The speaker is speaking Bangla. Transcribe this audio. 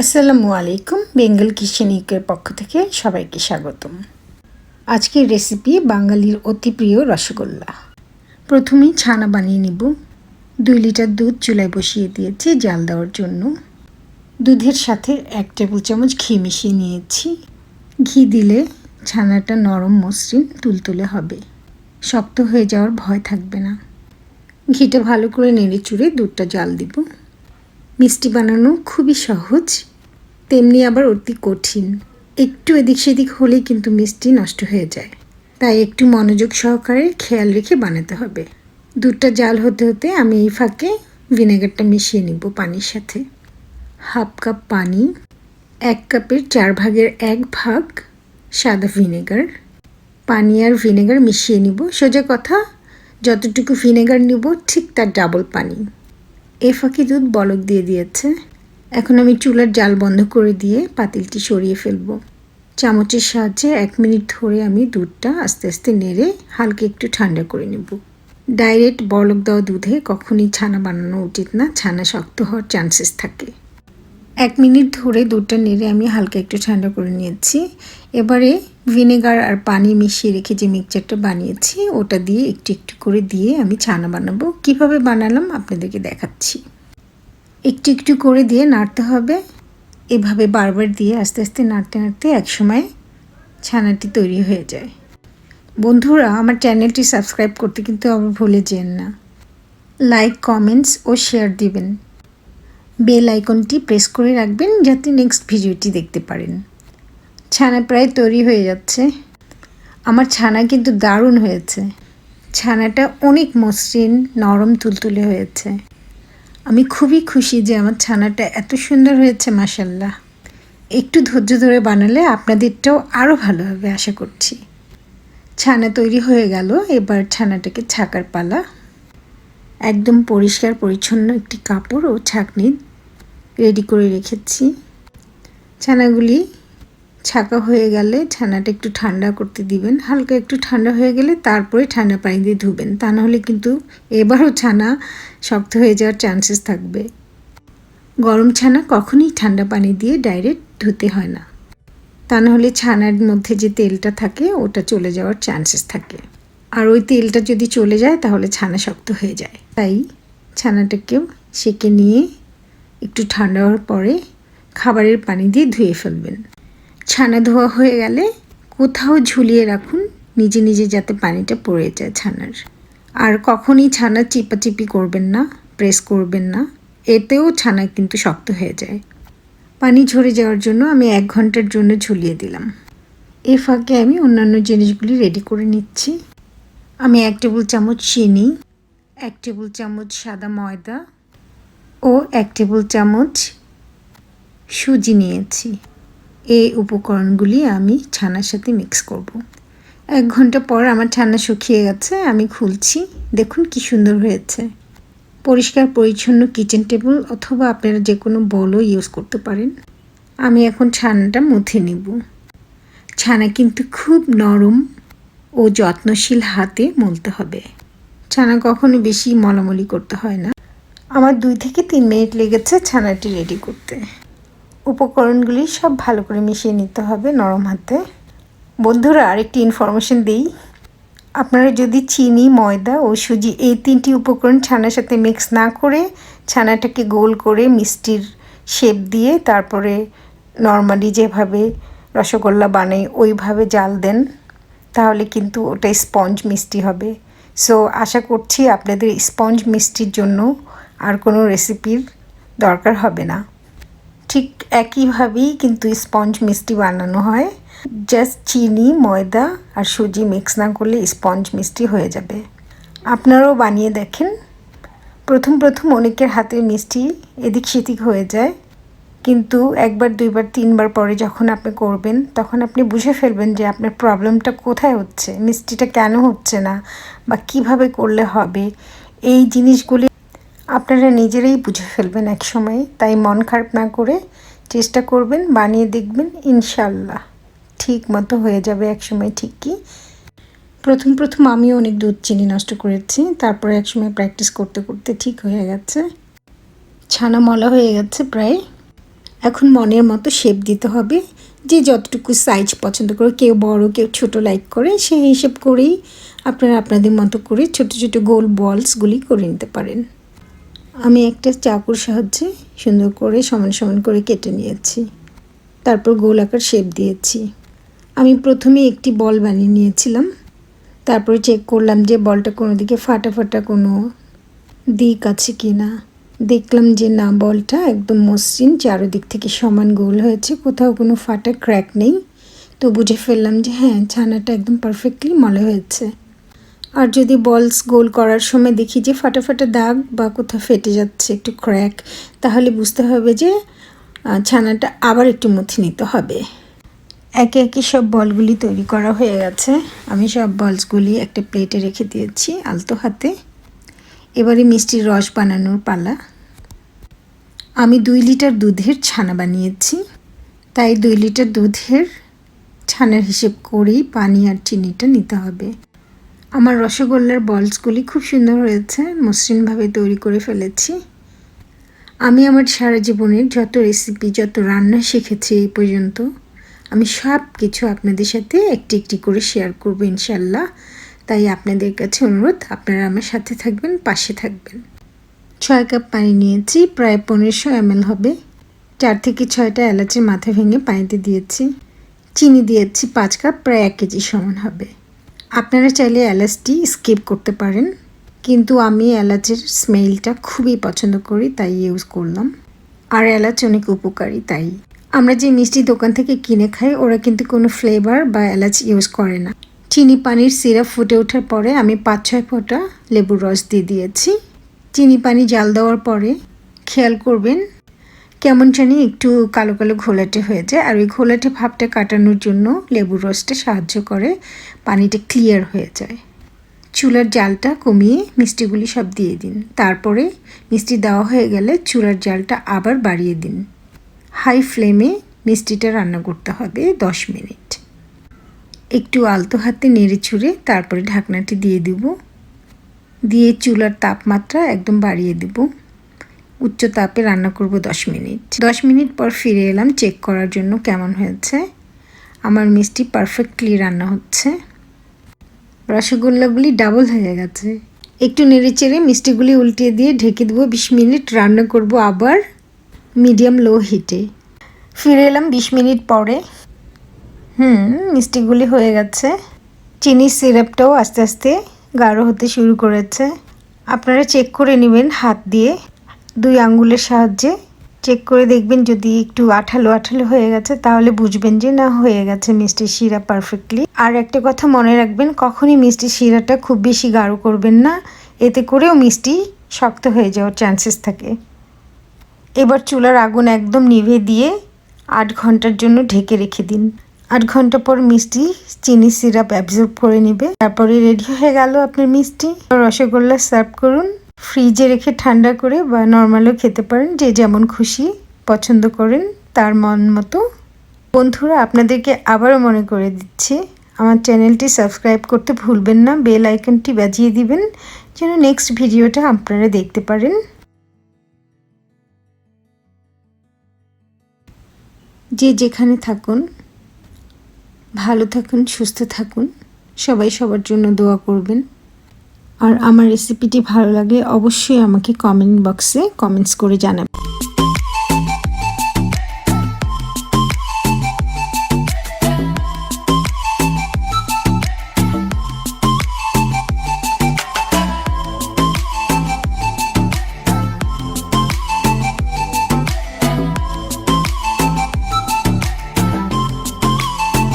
আসসালামু আলাইকুম। বেঙ্গল কিচেন ইউকের পক্ষ থেকে সবাইকে স্বাগতম। আজকের রেসিপি বাঙালির অতি প্রিয় রসগোল্লা। প্রথমেই ছানা বানিয়ে নিব। 2 লিটার দুধ চুলায় বসিয়ে দিয়েছি জাল দেওয়ার জন্য। দুধের সাথে 1 টেবিল চামচ ঘি মিশিয়ে নিয়েছি। ঘি দিলে ছানাটা নরম মসৃণ তুলতুলে হবে, শক্ত হয়ে যাওয়ার ভয় থাকবে না। ঘিটা ভালো করে নেড়ে চুড়ে দুধটা জাল দিব। মিষ্টি বানানো খুবই সহজ, তেমনি আবার অতি কঠিন। একটু এদিক সেদিক হলেই কিন্তু মিষ্টি নষ্ট হয়ে যায়, তাই একটু মনোযোগ সহকারে খেয়াল রেখে বানাতে হবে। দুধটা জাল হতে হতে আমি এই ফাঁকে ভিনেগারটা মিশিয়ে নিব পানির সাথে। 1/2 কাপ পানি, 1 কাপের 4 ভাগের 1 ভাগ সাদা ভিনেগার। পানি আর ভিনেগার মিশিয়ে নিব। সোজা কথা, যতটুকু ভিনেগার নিব ঠিক তার ডাবল পানি। এই ফাঁকে দুধ বলক দিয়ে দিয়েছে। এখন আমি চুলার জাল বন্ধ করে দিয়ে পাতিলটি সরিয়ে ফেলব। চামচের সাহায্যে 1 মিনিট ধরে আমি দুধটা আস্তে আস্তে নেড়ে হালকা একটু ঠান্ডা করে নেব। ডাইরেক্ট বলক দেওয়া দুধে কখনই ছানা বানানো উচিত না, ছানা শক্ত হওয়ার চান্সেস থাকে। 1 মিনিট ধরে দুধটা নেড়ে আমি হালকা একটু ঠান্ডা করে নিয়েছি। এবারে ভিনেগার আর পানি মিশিয়ে রেখে যে মিক্সচারটা বানিয়েছি ওটা দিয়ে একটু একটু করে দিয়ে আমি ছানা বানাবো। কিভাবে বানালাম আপনাদেরকে দেখাচ্ছি। একটু একটু করে দিয়ে নাড়তে হবে। এভাবে বারবার দিয়ে আস্তে আস্তে নাড়তে নাড়তে একসময় ছানাটি তৈরি হয়ে যায়। বন্ধুরা, আমার চ্যানেলটি সাবস্ক্রাইব করতে কিন্তু আবার ভুলে যেন না। লাইক, কমেন্টস ও শেয়ার দিবেন। বেল আইকনটি প্রেস করে রাখবেন যাতে নেক্সট ভিডিওটি দেখতে পারেন। ছানা প্রায় তৈরি হয়ে যাচ্ছে। আমার ছানা কিন্তু দারুণ হয়েছে। ছানাটা অনেক মসৃণ, নরম তুলতুলে হয়েছে। আমি খুবই খুশি যে আমার ছানাটা এত সুন্দর হয়েছে, মাশাআল্লাহ। একটু ধৈর্য ধরে বানালে আপনাদেরটাও আরও ভালো হবে আশা করছি। ছানা তৈরি হয়ে গেল। এবার ছানাটাকে ছাকার পালা। একদম পরিষ্কার পরিচ্ছন্ন একটি কাপড় ও ছাঁকনি রেডি করে রেখেছি। ছানাগুলি ছাকা হয়ে গেলে ছানাটা একটু ঠান্ডা করতে দিবেন। হালকা একটু ঠান্ডা হয়ে গেলে তারপরে ঠান্ডা পানি দিয়ে ধুবেন, তা নাহলে কিন্তু এবারও ছানা শক্ত হয়ে যাওয়ার চান্সেস থাকবে। গরম ছানা কখনই ঠান্ডা পানি দিয়ে ডাইরেক্ট ধুতে হয় না, তা নাহলে ছানার মধ্যে যে তেলটা থাকে ওটা চলে যাওয়ার চান্সেস থাকে, আর ওই তেলটা যদি চলে যায় তাহলে ছানা শক্ত হয়ে যায়। তাই ছানাটাকেও সেঁকে নিয়ে একটু ঠান্ডা হওয়ার পরে খাবারের পানি দিয়ে ধুয়ে ফেলবেন। ছানা ধোয়া হয়ে গেলে কোথাও ঝুলিয়ে রাখুন, নিজে নিজে যাতে পানিটা পড়ে যায় ছানার। আর কখনই ছানা চিপাচিপি করবেন না, প্রেস করবেন না, এতেও ছানা কিন্তু শক্ত হয়ে যায়। পানি ঝরে যাওয়ার জন্য আমি 1 ঘন্টার জন্য ঝুলিয়ে দিলাম। এই ফাঁকে আমি অন্যান্য জিনিসগুলি রেডি করে নিচ্ছি। আমি 1 টেবিল চামচ চিনি, 1 টেবিল চামচ সাদা ময়দা ও 1 টেবিল চামচ সুজি নিয়েছি। এই উপকরণগুলি আমি ছানার সাথে মিক্স করব। 1 ঘন্টা পর আমার ছানা শুকিয়ে গেছে। আমি খুলছি, দেখুন কি সুন্দর হয়েছে। পরিষ্কার পরিচ্ছন্ন কিচেন টেবিল অথবা আপনারা যে কোনো বলও ইউজ করতে পারেন। আমি এখন ছানাটা মুথে নিব। ছানা কিন্তু খুব নরম ও যত্নশীল হাতে মলতে হবে। ছানা কখনো বেশি মলামলি করতে হয় না। আমার 2 থেকে 3 মিনিট লেগেছে ছানাটি রেডি করতে। উপকরণগুলি সব ভালো করে মিশিয়ে নিতে হবে নরম হাতে। বন্ধুরা, আরেকটি ইনফরমেশন দিই, আপনারা যদি চিনি, ময়দা ও সুজি এই 3টি উপকরণ ছানার সাথে মিক্স না করে ছানাটাকে গোল করে মিষ্টির শেপ দিয়ে তারপরে নর্মালি যেভাবে রসগোল্লা বানাই ওইভাবে জাল দেন, তাহলে কিন্তু ওটা স্পঞ্জ মিষ্টি হবে। সো আশা করছি আপনাদের স্পঞ্জ মিষ্টির জন্য আর কোনো রেসিপির দরকার হবে না। ঠিক একইভাবেই কিন্তু স্পঞ্জ মিষ্টি বানানো হয়। জাস্ট চিনি, ময়দা আর সুজি মিক্স না করলে স্পঞ্জ মিষ্টি হয়ে যাবে। আপনারাও বানিয়ে দেখেন। প্রথম অনেকের হাতের মিষ্টি এদিক সেদিক হয়ে যায়, কিন্তু 1 বার 2 বার 3 বার পরে যখন আপনি করবেন তখন আপনি বুঝে ফেলবেন যে আপনার প্রবলেমটা কোথায় হচ্ছে, মিষ্টিটা কেন হচ্ছে না বা কিভাবে করলে হবে। এই জিনিসগুলি আপনারা নিজেরাই বুঝে ফেলবেন এক সময়। তাই মন খারাপ না করে চেষ্টা করবেন, বানিয়ে দেখবেন, ইনশাল্লাহ ঠিক মতো হয়ে যাবে এক সময় ঠিকই। প্রথম আমিও অনেক দুধ চিনি নষ্ট করেছি, তারপরে এক সময় প্র্যাকটিস করতে করতে ঠিক হয়ে গেছে। ছানা মলা হয়ে গেছে প্রায়। এখন মনের মতো শেপ দিতে হবে, যে যতটুকু সাইজ পছন্দ করে, কেউ বড় কেউ ছোট লাইক করে, সেই হিসেব করেই আপনারা আপনাদের মতো করে ছোট ছোট গোল বলসগুলি করে নিতে পারেন। আমি একটা চাকুর সাহায্যে সুন্দর করে সমান সমান করে কেটে নিয়েছি, তারপর গোল আকার শেপ দিয়েছি। আমি প্রথমে একটি বল বানিয়ে নিয়েছিলাম, তারপরে চেক করলাম যে বলটা কোনো দিকে ফাটা ফাটা কোনো দিক আছে কি না। দেখলাম যে না, বলটা একদম মসৃণ, চারোদিক থেকে সমান গোল হয়েছে, কোথাও কোনো ফাটা ক্র্যাক নেই। তো বুঝে ফেললাম যে হ্যাঁ, ছানাটা একদম পারফেক্টলি মলে হয়েছে। আর যদি বলস গোল করার সময় দেখি যে ফাটা ফাটা দাগ বা কোথাও ফেটে যাচ্ছে, একটু ক্র্যাক, তাহলে বুঝতে হবে যে ছানাটা আবার একটু মথে নিতে হবে। একে একে সব বলগুলি তৈরি করা হয়ে গেছে। আমি সব বলসগুলি একটা প্লেটে রেখে দিয়েছি আলতো হাতে। এবারে মিষ্টির রস বানানোর পালা। আমি 2 লিটার দুধের ছানা বানিয়েছি, তাই 2 লিটার দুধের ছানার হিসেব করেই পানি আর চিনিটা নিতে হবে। আমার রসগোল্লার বলসগুলি খুব সুন্দর হয়েছে, মসৃণভাবে তৈরি করে ফেলেছি। আমি আমার সারা জীবনের যত রেসিপি, যত রান্না শিখেছি এই পর্যন্ত, আমি সব কিছু আপনাদের সাথে একটি একটি করে শেয়ার করব ইনশাল্লাহ। তাই আপনাদের কাছে অনুরোধ, আপনারা আমার সাথে থাকবেন, পাশে থাকবেন। 6 কাপ পানি নিয়েছি, প্রায় 1500 ml হবে। 4 থেকে 6টা এলাচের মাথা ভেঙে পানিতে দিয়েছি। চিনি দিয়েছি 5 কাপ, প্রায় 1 কেজি সমান হবে। আপনারা চাইলে এলাচটি স্কিপ করতে পারেন, কিন্তু আমি এলাচের স্মেলটা খুবই পছন্দ করি, তাই ইউজ করলাম। আর এলাচ অনেক উপকারী, তাই আমরা যে মিষ্টি দোকান থেকে কিনে খাই, ওরা কিন্তু কোনো ফ্লেভার বা এলাচ ইউজ করে না। চিনি পানির সিরাপ ফুটে ওঠার পরে আমি 5-6 ফোঁটা লেবুর রস দিয়ে দিয়েছি। চিনি পানি জাল দেওয়ার পরে খেয়াল করবেন কেমন জানি একটু কালো কালো ঘোলাটে হয়ে যায়, আর ওই ঘোলাটে ভাবটা কাটানোর জন্য লেবুর রসটা সাহায্য করে, পানিটা ক্লিয়ার হয়ে যায়। চুলার জালটা কমিয়ে মিষ্টিগুলি সব দিয়ে দিন। তারপরে মিষ্টি দেওয়া হয়ে গেলে চুলার জালটা আবার বাড়িয়ে দিন। হাই ফ্লেমে মিষ্টিটা রান্না করতে হবে 10 মিনিট। একটু আলতো হাতে নেড়ে ছুঁড়ে তারপরে ঢাকনাটি দিয়ে দেব, দিয়ে চুলার তাপমাত্রা একদম বাড়িয়ে দেব। উচ্চ তাপে রান্না করব 10 মিনিট। 10 মিনিট পর ফিরে এলাম চেক করার জন্য কেমন হয়েছে। আমার মিষ্টি পারফেক্টলি রান্না হচ্ছে। রসগোল্লাগুলি ডাবল হয়ে গেছে। একটু নেড়ে চেড়ে মিষ্টিগুলি উল্টিয়ে দিয়ে ঢেকে দেবো। 20 মিনিট রান্না করব আবার মিডিয়াম লো হিটে। ফিরে এলাম 20 মিনিট পরে। মিষ্টিগুলি হয়ে গেছে। চিনির সিরাপটাও আস্তে আস্তে গাঢ় হতে শুরু করেছে। আপনারা চেক করে নেবেন হাত দিয়ে, 2 আঙ্গুলের সাহায্যে চেক করে দেখবেন, যদি একটু আঠালো আঠালো হয়ে গেছে তাহলে বুঝবেন যে না, হয়ে গেছে মিষ্টির শিরা পারফেক্টলি। আর একটা কথা মনে রাখবেন, কখনই মিষ্টির শিরাটা খুব বেশি গাঢ় করবেন না, এতে করেও মিষ্টি শক্ত হয়ে যাওয়ার চান্সেস থাকে। এবার চুলার আগুন একদম নিভে দিয়ে 8 ঘন্টার জন্য ঢেকে রেখে দিন। 8 ঘন্টা পর মিষ্টি চিনি সিরাপ অ্যাবজর্ব করে নেবে। তারপরে রেডি হয়ে গেল আপনার মিষ্টি রসগোল্লা। সার্ভ করুন। ফ্রিজে রেখে ঠান্ডা করে বা নর্মালও খেতে পারেন, যে যেমন খুশি পছন্দ করেন তার মন মতো। বন্ধুরা, আপনাদেরকে আবারও মনে করে দিচ্ছি, আমার চ্যানেলটি সাবস্ক্রাইব করতে ভুলবেন না। বেল আইকনটি বাজিয়ে দিবেন যেন নেক্সট ভিডিওটা আপনারা দেখতে পারেন। যে যেখানে থাকুন, ভালো থাকুন, সুস্থ থাকুন। সবাই সবার জন্য দোয়া করবেন। আর আমার রেসিপিটি ভালো লাগলে অবশ্যই আমাকে কমেন্ট বক্সে কমেন্টস করে জানাবেন।